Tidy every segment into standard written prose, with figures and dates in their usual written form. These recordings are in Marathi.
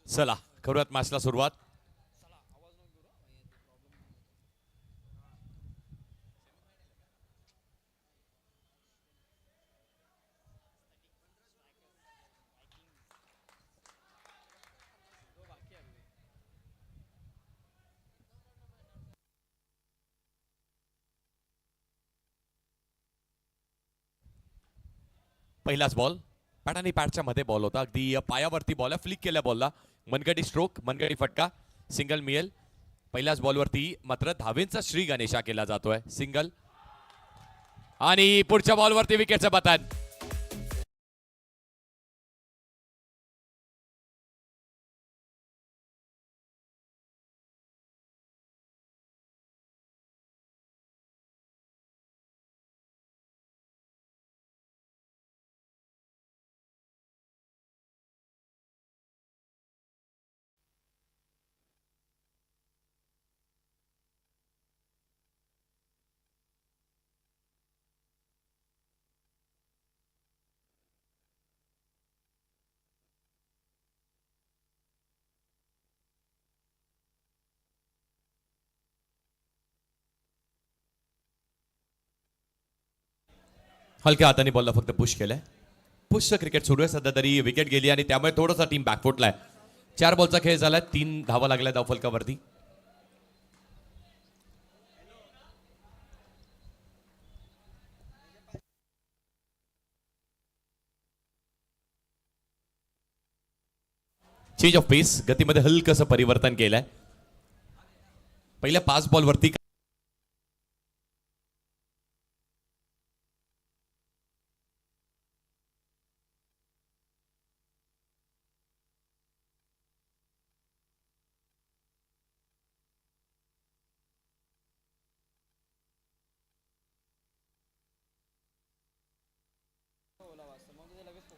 चला करूयात मॅचला सुरुवात. पहिलाच बॉल पॅट आणि पॅटच्या मध्ये बॉल होता. अगदी पायावरती बॉल आहे. फ्लिक केल्या बॉलला मनगटी स्ट्रोक, मनगटी फटका, सिंगल मिळेल. पहिल्याच बॉलवरती मात्र धावेंचा श्री गणेशा केला जातोय. सिंगल आणि पुढच्या बॉलवरती विकेटचं पतन. हलक्या हाताने बॉलला फक्त पुश केलंय. पुशचं क्रिकेट सुरू आहे सध्या तरी. विकेट गेली आणि त्यामुळे थोडासा टीम बॅकफुटलाय. 4 बॉलचा खेळ झालाय. 3 धावा लागल्या धावफलकावरती. चेंज ऑफ पेस, गतीमध्ये हलकसं परिवर्तन केलंय. पहिल्या 5 बॉलवरती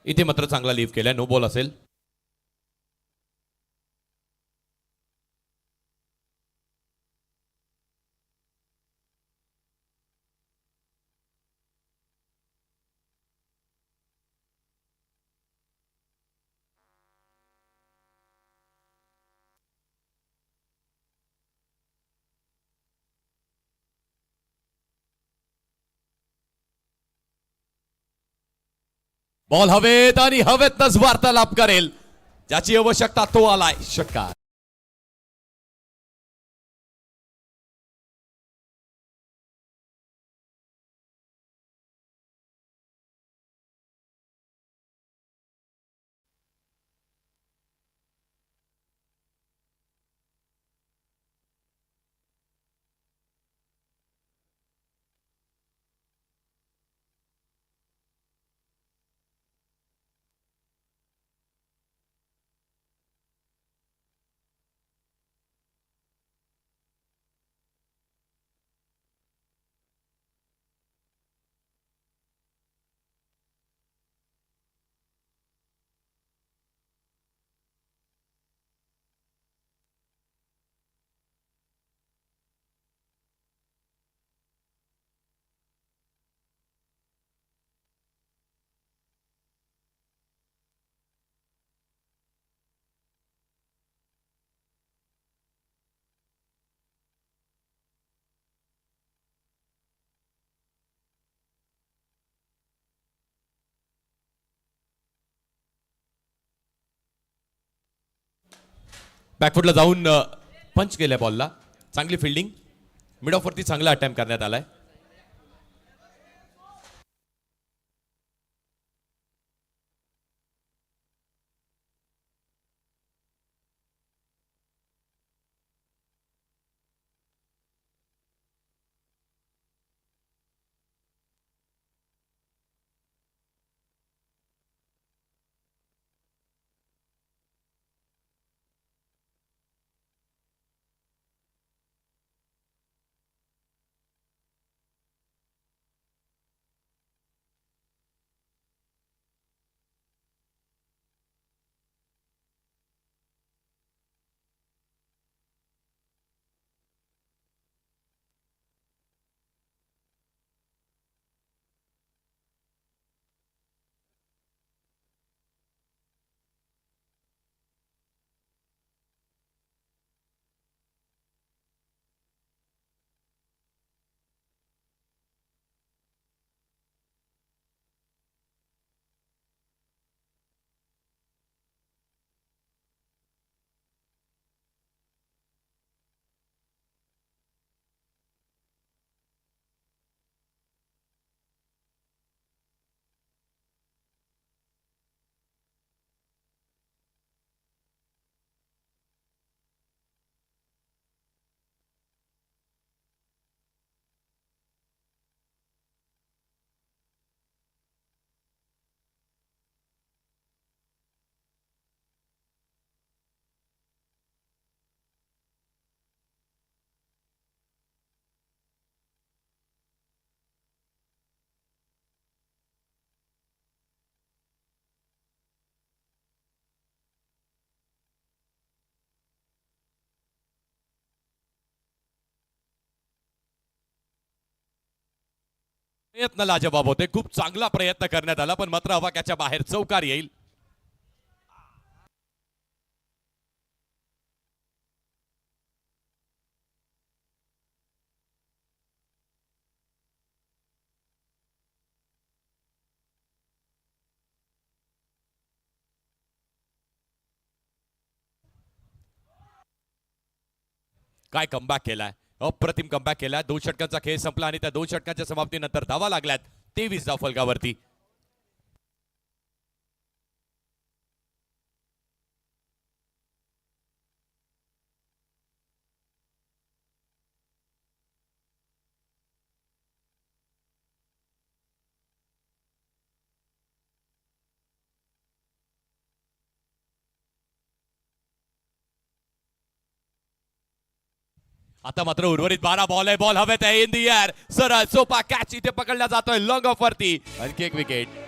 इथे मात्र चांगला लीव केलाय. नो बॉल असेल. बॉल हवेत आणि हवेतच वार्तालाप करेल. ज्याची आवश्यकता तो आलाय. षटकार. बॅकफुटला जाऊन पंच केल्या बॉलला. चांगली फिल्डिंग. मिड ऑफ वरती चांगला अटेम्प्ट करण्यात आलाय. प्रयत्न लाजवाब होते, खूप चांगला प्रयत्न करण्यात आला, पण मात्र आवाक्याच्या बाहेर चौकार येईल. काय कमबॅक केलाय, अप्रतिम कमबॅक केलाय. 2 षटकांचा खेळ संपला आणि त्या 2 षटकांच्या समाप्तीनंतर धावा लागल्यात 23 धाव फलकावरती. आता मात्र उर्वरित 12 बॉल आहे, बॉल हवेत आहे, इन दी एअर, सरळ सोपा कॅच इथे पकडला जातोय लॉंग ऑफ वरती. आणखी एक विकेट.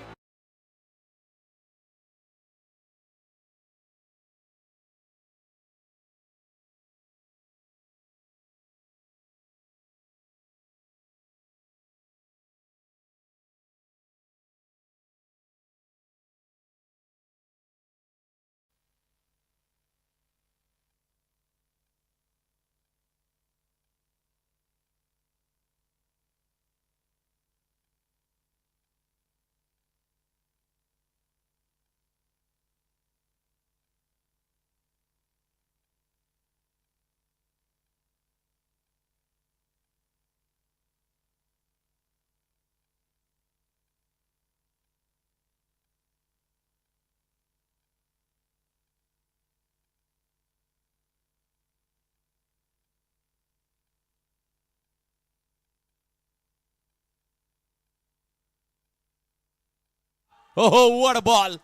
हो हो, वड बॉल.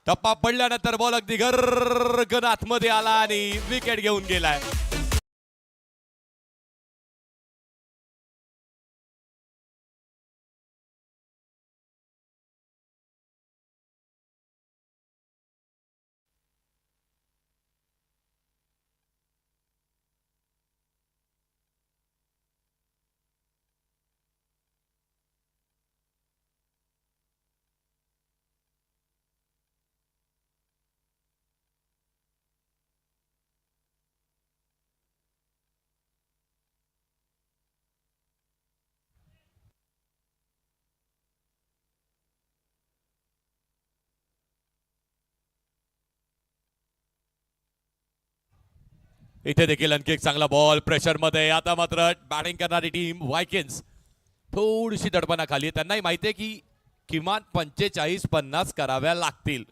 टप्पा पडल्यानंतर बॉल अगदी गरगन आतमध्ये आला आणि विकेट घेऊन गेलाय. इथे देखील आणखी एक चांगला बॉल प्रेशर मध्ये. आता मात्र बॅटिंग करणारी टीम वायकिन्स थोडीशी दडपणाखाली. त्यांनाही माहिती आहे की किमान 45-50 कराव्या लागतील.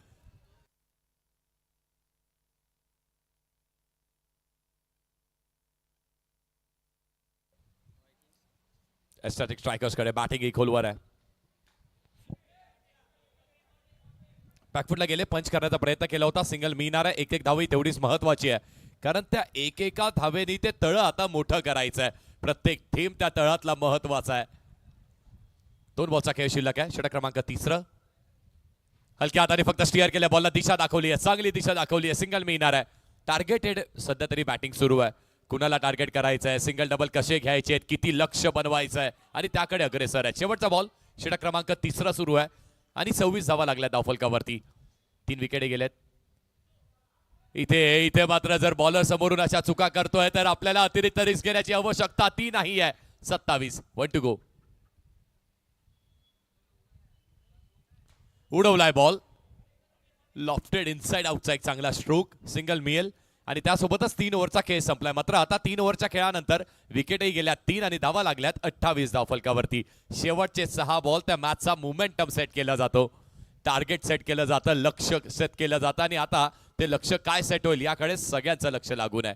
एस्थेटिक स्ट्रायकर्स कडे बॅटिंग ही खोलवर आहे. बॅकफुटला गेले, पंच करण्याचा प्रयत्न केला होता, सिंगल मिळणार आहे. एक धाव तेवढीच महत्वाची आहे, कारण त्या एकेका धावेनी ते तळ आता मोठं करायचं आहे. प्रत्येक थेंब त्या तळातला महत्वाचा आहे. 2 बॉलचा खेळ शिल्लक आहे. षटक क्रमांक 3. हलक्या हाताने फक्त स्टिअर केल्या बॉलला दिशा दाखवली आहे, चांगली दिशा दाखवली आहे. सिंगल मिळणार आहे. टार्गेटेड सध्या तरी बॅटिंग सुरू आहे. कुणाला टार्गेट करायचं आहे, सिंगल डबल कसे घ्यायचे आहेत, किती लक्ष बनवायचं आहे आणि त्याकडे अग्रेसर आहे. शेवटचा बॉल षटक क्रमांक 3 सुरू आहे आणि 26 धावा लागल्या धावफलकावरती. 3 विकेट गेलेत. इथे इथे मात्र जर बॉलर समोरून अशा चुका करतोय तर आपल्याला अतिरिक्त रिस्क घेण्याची आवश्यकता ती नाही आहे. 27, 1 टू गो. उडवलाय बॉल, लॉफ्टेड इनसाइड आउटचा एक चांगला स्ट्रोक, सिंगल मिळेल आणि त्यासोबतच 3 ओव्हरचा खेळ संपलाय. मात्र आता 3 ओव्हरच्या खेळानंतर विकेटही गेल्या 3 आणि धावा लागल्यात 28 धावफलकावरती. शेवटचे 6 बॉल त्या मॅचचा मोमेंटम सेट केला जातो, टार्गेट सेट केलं जातं, लक्ष सेट केलं जातं आणि आता ते लक्ष काय सेट होईल याकडे सगळ्यांचं लक्ष लागून आहे.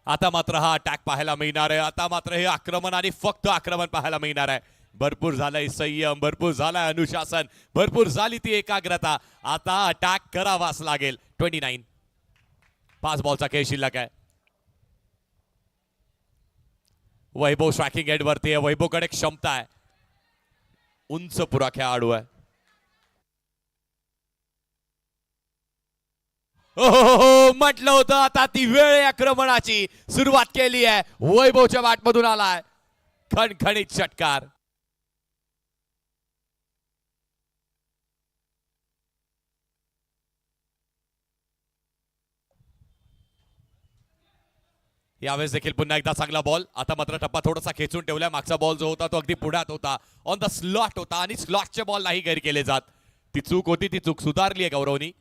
आता मात्र हा अटॅक पाहायला मिळणार आहे. आता मात्र हे आक्रमण आणि फक्त आक्रमण पाहायला मिळणार आहे. भरपूर झालंय संयम, भरपूर झालंय अनुशासन, भरपूर झाली ती एकाग्रता. आता अटॅक करावाच लागेल. 29 5 बॉलचा खेळ शिल्लक आहे. वैभव स्ट्रायकिंग एंड वरती आहे. वैभवकडे क्षमता आहे, उंच पुरा खेळाडू आहे. हो म्हटलं होतं आता ती वेळ आक्रमणाची सुरुवात केली आहे. वैभवच्या वाटमधून आलाय खणखणीत षटकार. यावेळेस देखील पुन्हा एकदा चांगला बॉल. आता मात्र टप्पा थोडासा खेचून ठेवलाय. मागचा बॉल जो होता तो अगदी पुढ्यात होता, ऑन द स्लॉट होता आणि स्लॉटचे बॉल नाही गैर केले जात. ती चूक होती, ती चूक सुधारली आहे गौरवनी.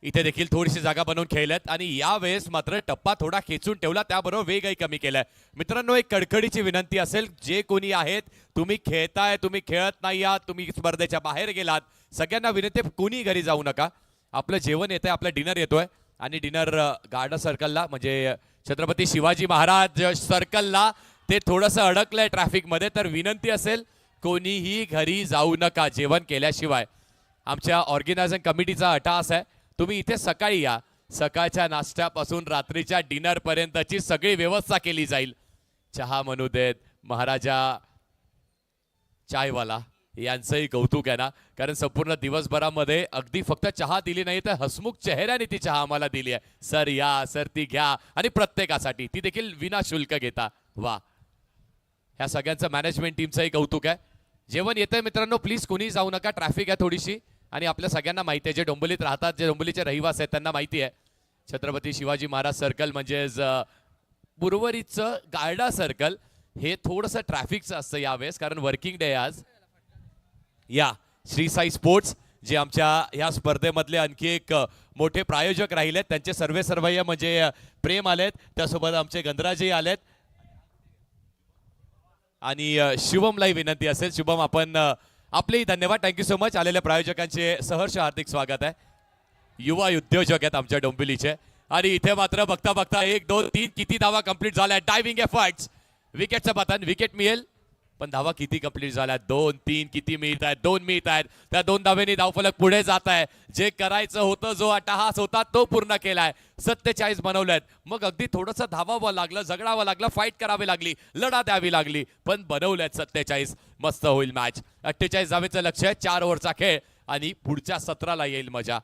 इथे देखील थोडीशी जागा बनवून खेळल्यात आणि यावेळेस मात्र टप्पा थोडा खेचून ठेवला, त्याबरोबर वेगही कमी केलाय. मित्रांनो, एक कडकडीची विनंती असेल, जे कोणी आहेत तुम्ही खेळताय, तुम्ही खेळत नाही आहात, तुम्ही स्पर्धेच्या बाहेर गेलात, सगळ्यांना विनंती, कोणी घरी जाऊ नका. आपलं जेवण येतंय, आपला डिनर येतोय आणि डिनर गार्डन सर्कलला म्हणजे छत्रपती शिवाजी महाराज सर्कलला ते थोडंसं अडकलंय ट्रॅफिक मध्ये. तर विनंती असेल कोणीही घरी जाऊ नका जेवण केल्याशिवाय. आमच्या ऑर्गनायझिंग कमिटीचा अट्टाहास आहे, तुम्ही इथे सकाळी या. सकाळच्या नाश्त्यापासून रात्रीच्या डिनर पर्यंतची सगळी व्यवस्था केली जाईल. चहा म्हणू देत, महाराजा चायवाला यांचंही कौतुक आहे ना, कारण संपूर्ण दिवसभरामध्ये अगदी फक्त चहा दिली नाही तर हसमुख चेहऱ्याने ती चहा आम्हाला दिली आहे. सर या, सर ती घ्या आणि प्रत्येकासाठी ती देखील विना शुल्क घेता. वा, ह्या सगळ्यांचं मॅनेजमेंट टीमचंही कौतुक आहे. जेवण येतंय मित्रांनो, प्लीज कोणी जाऊ नका. ट्रॅफिक आहे थोडीशी आणि आपल्या सगळ्यांना माहिती आहे, जे डोंबिवलीत राहतात, जे डोंबिवलीचे रहिवासी आहेत त्यांना माहिती आहे, छत्रपती शिवाजी महाराज सर्कल म्हणजेच उर्वरितचं गार्डा सर्कल हे थोडंसं ट्रॅफिकचं असतं यावेळेस, कारण वर्किंग डे आज. या श्री साई स्पोर्ट्स जे आमच्या ह्या स्पर्धेमधले आणखी एक मोठे प्रायोजक राहिलेत, त्यांचे सर्वैया म्हणजे प्रेम आलेत, त्यासोबत आमचे गंधराजही आलेत आणि शुभमलाही विनंती असेल. शुभम, आपण आपलेही धन्यवाद, थँक्यू सो मच. आलेल्या प्रायोजकांचे सहर्ष हार्दिक स्वागत आहे. युवा उद्योजक आहेत आमच्या डोंबिवलीचे आणि इथे मात्र बघता बघता 1 2 3 किती धावा कंप्लीट झाल्या. डायव्हिंग एफर्ट्स, विकेटचं पतन, विकेट मिळेल पण धावा किती कंप्लीट झाल्या? 2 3 किती मिळत आहेत? 2 मिळत आहेत. त्या 2 धावेनी धावफलक पुढे जात आहे. जे करायचं होतं, जो अट्टहास होता तो पूर्ण केलाय. 47 बनवलेत. मग अगदी थोडंसं धावावं लागलं, झगडावं लागलं, फाईट करावी लागली, लढा द्यावी लागली, पण बनवल्यात 47. मस्त होईल मॅच. 48 धावेचं लक्ष आहे. 4 ओव्हरचा खेळ आणि पुढच्या सत्राला येईल मजा.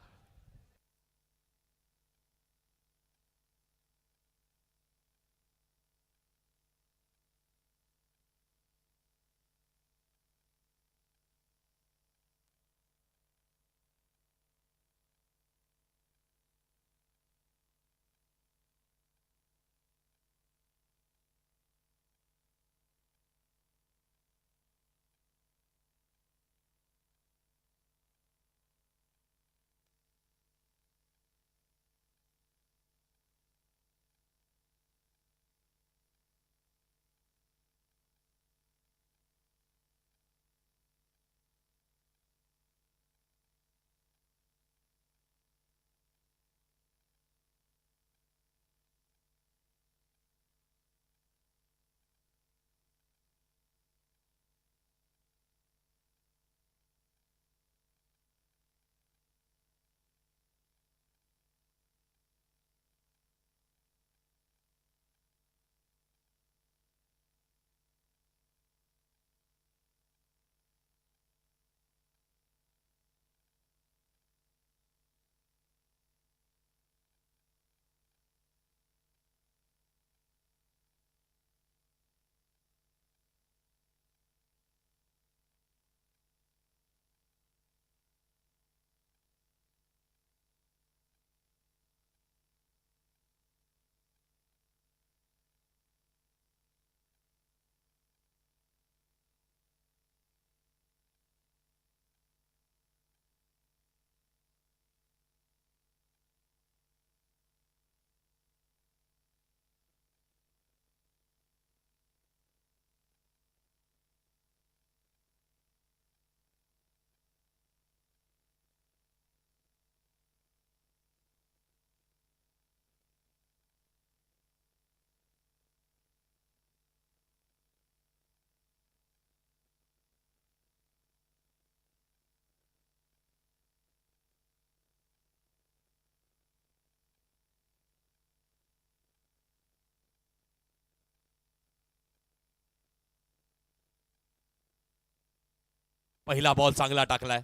पहिला बॉल चांगला टाकलाय.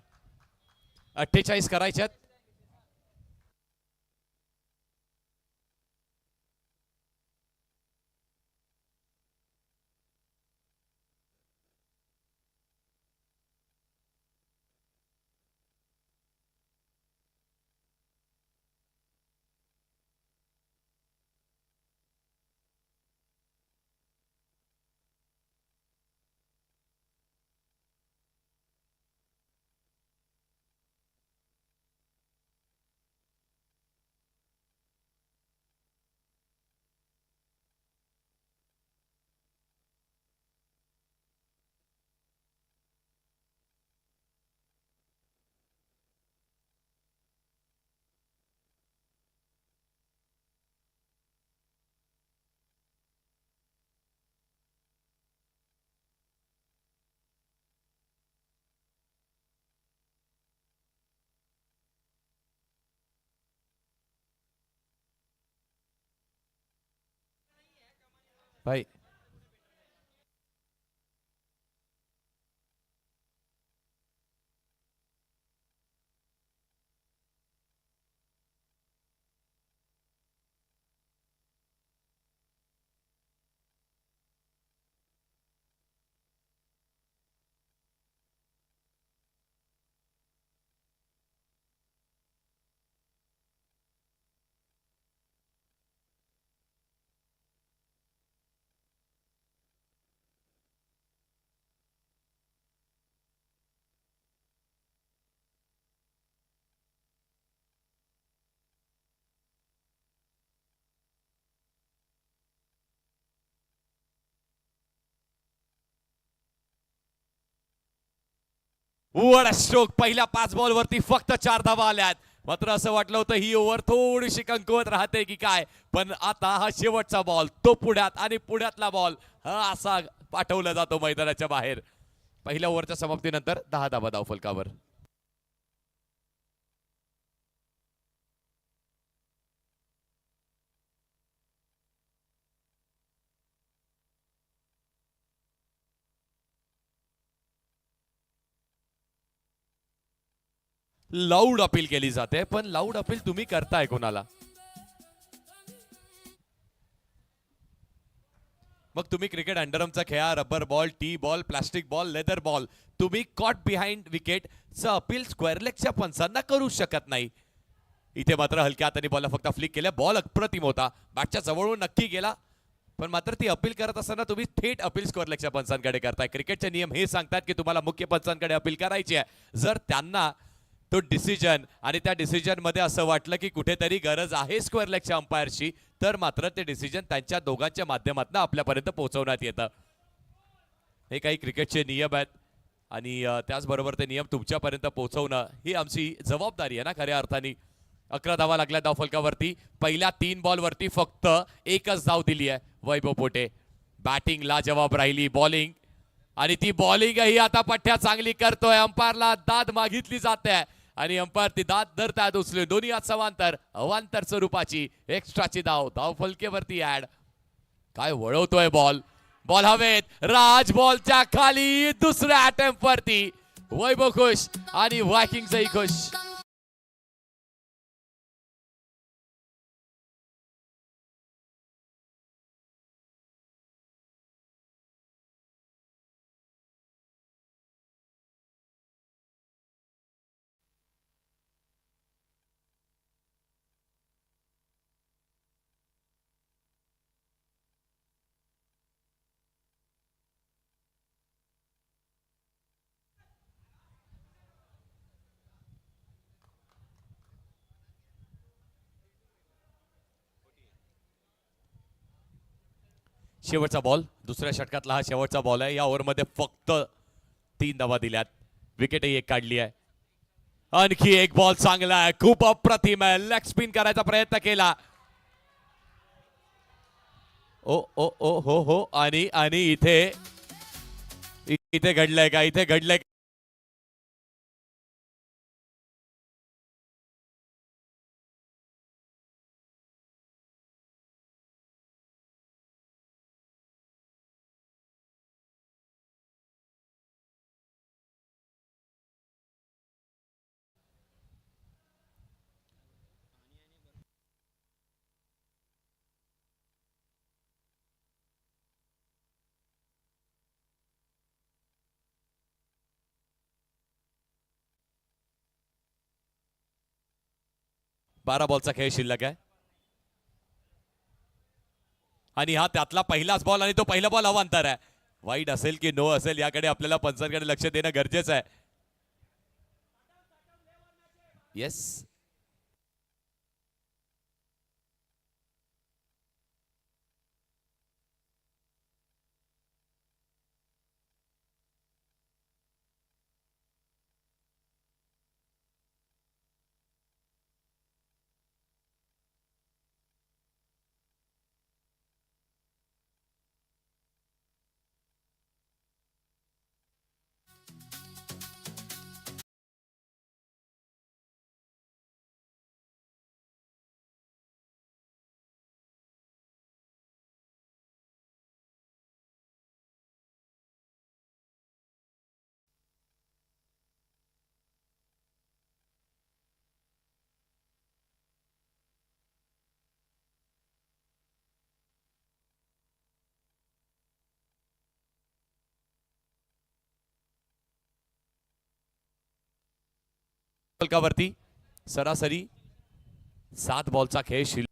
48 करायच्यात. भाई वड स्ट्रोक. पहिल्या 5 बॉल वरती फक्त 4 धावा आल्यात. मात्र असं वाटलं होतं ही ओव्हर थोडीशी कमकुवत राहते की काय, पण आता हा शेवटचा बॉल, तो पुढ्यात आणि पुढ्यातला बॉल हा असा पाठवला जातो मैदानाच्या बाहेर. पहिल्या ओव्हरच्या समाप्तीनंतर 10 धावा धावफलकावर. लाऊड अपील केली जाते, पण लाऊड अपील तुम्ही करताय कोणाला? मग तुम्ही क्रिकेट अंडरमचा खेळा, rubber ball, T ball, plastic ball, leather ball, तुम्ही कॉट बिहाइंड विकेटचं अपील स्क्वेअर लेगच्या पंचांना करू शकत नाही. इथे मात्र हलक्या हाताने बॉलला फक्त फ्लिक केल्या. बॉल अप्रतिम होता, बॅटच्या जवळून नक्की गेला, पण मात्र ती अपील करत असताना तुम्ही थेट अपील स्क्वेअर लेगच्या पंचांकडे करताय. क्रिकेटचे नियम हे सांगतात की तुम्हाला मुख्य पंचांकडे अपील करायची आहे. जर त्यांना तो डिसिजन आणि त्या डिसिजन मध्ये असं वाटलं की कुठेतरी गरज आहे स्क्वेअर लेगच्या अंपायरची, तर मात्र ते डिसिजन त्यांच्या दोघांच्या माध्यमातून आपल्यापर्यंत पोहोचवण्यात येतं. हे काही क्रिकेटचे नियम आहेत आणि त्याचबरोबर ते नियम तुमच्यापर्यंत पोहोचवणं ही आमची जबाबदारी आहे ना खऱ्या अर्थाने. 11 धावा लागल्या धावफलकावरती. पहिल्या 3 बॉलवरती फक्त एकच धाव दिली आहे वैभव पोटे. बॅटिंग लाजवाब राहिली, बॉलिंग आणि ती बॉलिंगही आता पठ्ठ्या चांगली करतोय. अंपायरला दाद मागितली जाते आणि अंपायर ती दाद धरतात उचलून. दोन्ही हात समांतर, अवांतर स्वरूपाची एक्स्ट्राची धाव धावफलकेवरती ऍड. काय वळवतोय बॉल, बॉल हवेत, राज बॉलच्या खाली. दुसऱ्या अटेम्प्ट वरती वैभव खुश आणि वायकिंगचंही खुश. शेवटचा बॉल, दुसऱ्या षटकातला हा शेवटचा बॉल आहे. या ओव्हरमध्ये फक्त 3 धावा दिल्यात, विकेटही एक काढली आहे. आणखी एक बॉल चांगला आहे, खूप अप्रतिम आहे. लेग स्पिन करायचा प्रयत्न केला. ओ ओ ओ हो हो. आणि आणि इथे इथे घडलंय का, इथे घडलंय 12 बॉलचा खेळ शिल्लक आहे आणि हा त्यातला पहिलाच बॉल आणि तो पहिला बॉल अवांतर आहे. वाईड असेल की नो असेल याकडे आपल्याला पंचांकडे लक्ष देणं गरजेचं आहे. येस, फलकावरती सरासरी 7 बॉलचा खेळ शिल्लक.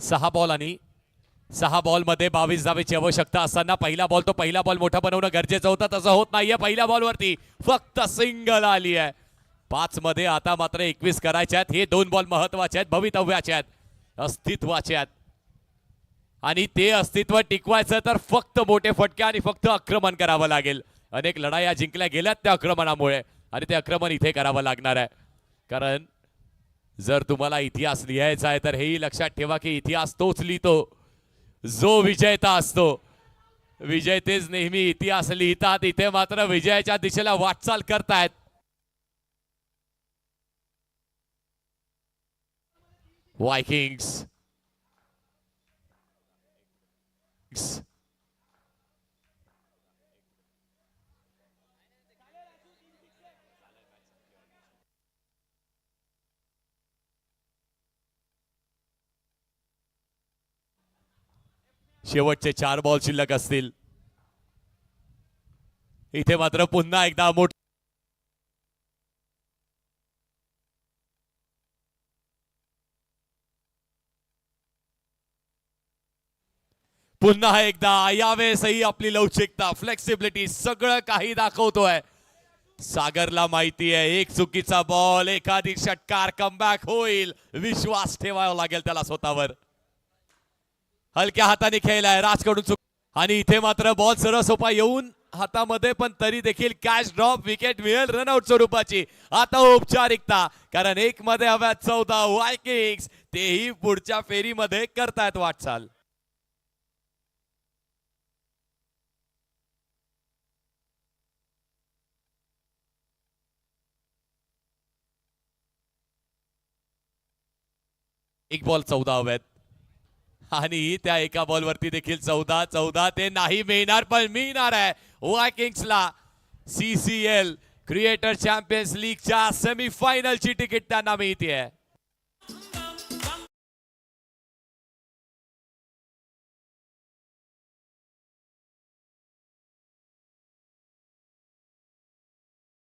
6 बॉल आणि 6 बॉल मध्ये 22 धावेची आवश्यकता असताना पहिला बॉल मोठा बनवणं गरजेचं होतं. तसं होत नाहीये. पहिल्या बॉलवरती फक्त सिंगल आली आहे. 5 मध्ये आता मात्र 21 करायचे आहेत. हे 2 बॉल महत्वाचे आहेत, भवितव्याचे आहेत, अस्तित्वाचे आहेत आणि ते अस्तित्व टिकवायचं तर फक्त मोठे फटके आणि फक्त आक्रमण करावं लागेल. अनेक लढाया जिंकल्या गेल्यात त्या आक्रमणामुळे आणि ते आक्रमण इथे करावं लागणार आहे. कारण जर तुम्हाला इतिहास लिहायचा आहे तर हेही लक्षात ठेवा की इतिहास तोच लिहितो जो विजेता असतो. विजेतेच नेहमी इतिहास लिहितात. इथे मात्र विजयाच्या दिशेला वाटचाल करतायत. वायकिंग्स शेवटचे 4 बॉल शिल्लक असतील. इथे मात्र पुन्हा एकदा पुन्हा एकदा यावेळेसही आपली लवचिकता, फ्लेक्सिबिलिटी सगळं काही दाखवतोय. सागरला माहिती आहे एक चुकीचा बॉल, एखादी षटकार कमबॅक होईल. विश्वास ठेवावा लागेल त्याला स्वतःवर. हलक्या हाताने खेळलाय राजकडून चूक आणि इथे मात्र बॉल सरसोपा येऊन हातामध्ये पण तरी देखील कॅच ड्रॉप, विकेट मिळेल रनआउट स्वरूपाची. आता औपचारिकता, कारण 1 मध्ये हव्यात 14 वायकिंग्स, तेही पुढच्या फेरीमध्ये करतायत वाटचाल. एक बॉल 14 हव्यात आणि त्या एका बॉलवरती देखील 14 ते नाही मिळणार, पण मिळणार आहे वायकिंग्सला CCL क्रिएटर चॅम्पियन्स लीगच्या सेमीफायनलची तिकीट त्यांना मिळते आहे.